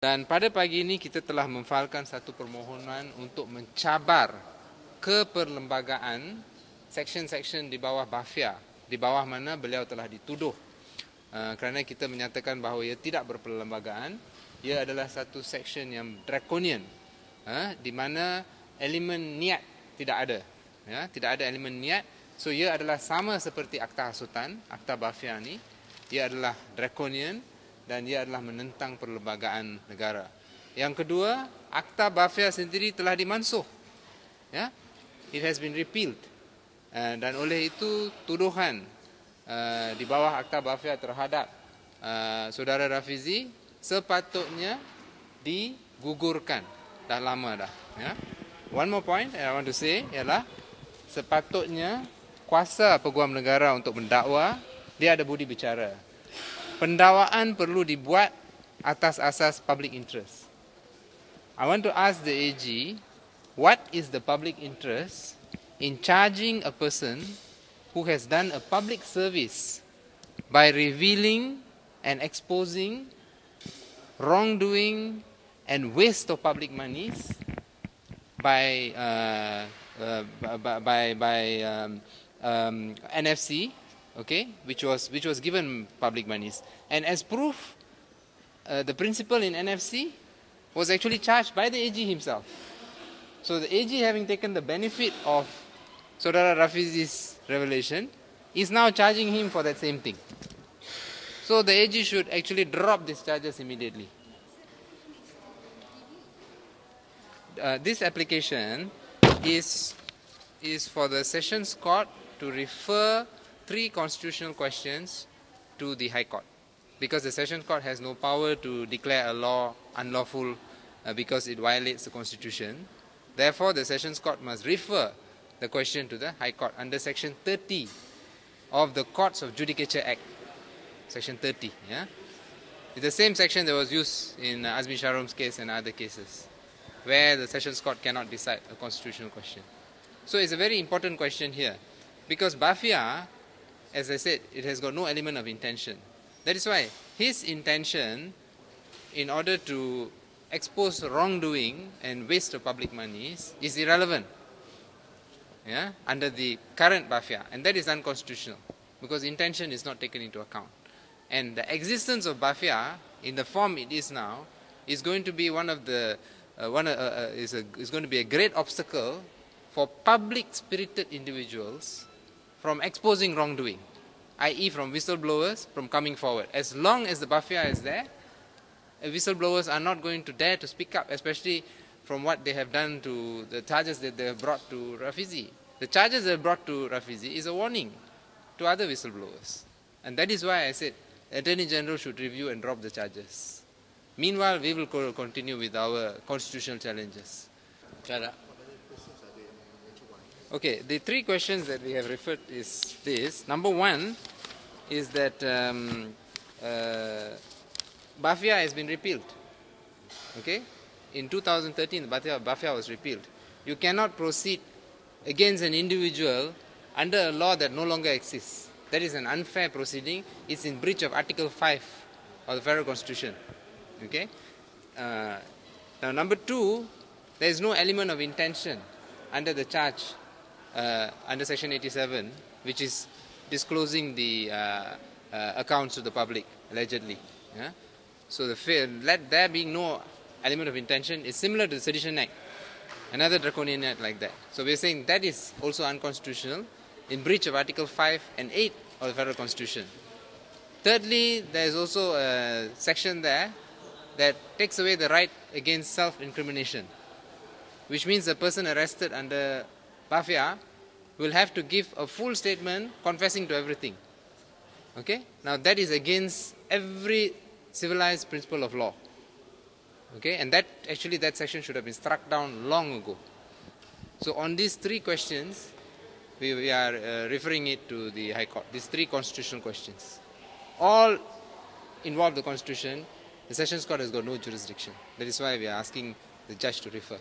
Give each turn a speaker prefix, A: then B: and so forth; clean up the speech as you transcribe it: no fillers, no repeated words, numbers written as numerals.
A: Dan pada pagi ini kita telah memfailkan satu permohonan untuk mencabar keperlembagaan seksyen-seksyen di bawah Bafia, di bawah mana beliau telah dituduh. Kerana kita menyatakan bahawa ia tidak berperlembagaan, ia adalah satu seksyen yang draconian, di mana elemen niat tidak ada. Tidak ada elemen niat. So ia adalah sama seperti Akta Hasutan, Akta Bafia ni. Ia adalah draconian dan ia adalah menentang perlembagaan negara. Yang kedua, Akta Bafia sendiri telah dimansuh. It has been repealed. Dan oleh itu tuduhan di bawah Akta Bafia terhadap saudara Rafizi sepatutnya digugurkan. Dah lama dah. One more point I want to say ialah sepatutnya kuasa peguam negara untuk mendakwa, dia ada budi bicara. Pendakwaan perlu dibuat atas asas public interest. I want to ask the AG, what is the public interest in charging a person who has done a public service by revealing and exposing wrongdoing and waste of public monies by NFC, okay, which was given public monies, and as proof, the principal in NFC was actually charged by the AG himself. So the AG, having taken the benefit of Saudara Rafizi's revelation, is now charging him for that same thing. So the AG should actually drop these charges immediately. This application is for the Sessions Court to refer 3 constitutional questions to the High Court, because the Sessions Court has no power to declare a law unlawful because it violates the Constitution. Therefore, the Sessions Court must refer the question to the High Court under Section 30 of the Courts of Judicature Act. Section 30, It's the same section that was used in Azmi Sharum's case and other cases, where the Sessions Court cannot decide a constitutional question. So it's a very important question here, because Bafia, as I said, it has got no element of intention. That is why his intention, in order to expose wrongdoing and waste of public monies, is irrelevant under the current Bafia, and that is unconstitutional, because intention is not taken into account. And the existence of Bafia, in the form it is now, is going to be one of the is going to be a great obstacle for public-spirited individuals from exposing wrongdoing, i.e. from whistleblowers from coming forward. As long as the Bafia is there, whistleblowers are not going to dare to speak up, especially from what they have done to the charges that they have brought to Rafizi. The charges they have brought to Rafizi is a warning to other whistleblowers. And that is why I said Attorney General should review and drop the charges. Meanwhile, we will continue with our constitutional challenges. Okay, the 3 questions that we have referred is this. Number 1 is that Bafia has been repealed. Okay? In 2013, Bafia was repealed. You cannot proceed against an individual under a law that no longer exists. That is an unfair proceeding. It's in breach of Article 5 of the Federal Constitution. Okay? Now, number 2, there is no element of intention under the charge under Section 87, which is disclosing the accounts to the public, allegedly. So let there being no element of intention is similar to the Sedition Act, another draconian act like that. So we are saying that is also unconstitutional, in breach of Article 5 and 8 of the Federal Constitution. Thirdly, there is also a section there that takes away the right against self-incrimination, which means the person arrested under Bafia will have to give a full statement confessing to everything. Okay? Now that is against every civilized principle of law. Okay? And that section should have been struck down long ago. So on these 3 questions, we are referring it to the High Court. These 3 constitutional questions all involve the Constitution. The Sessions Court has got no jurisdiction. That is why we are asking the judge to refer.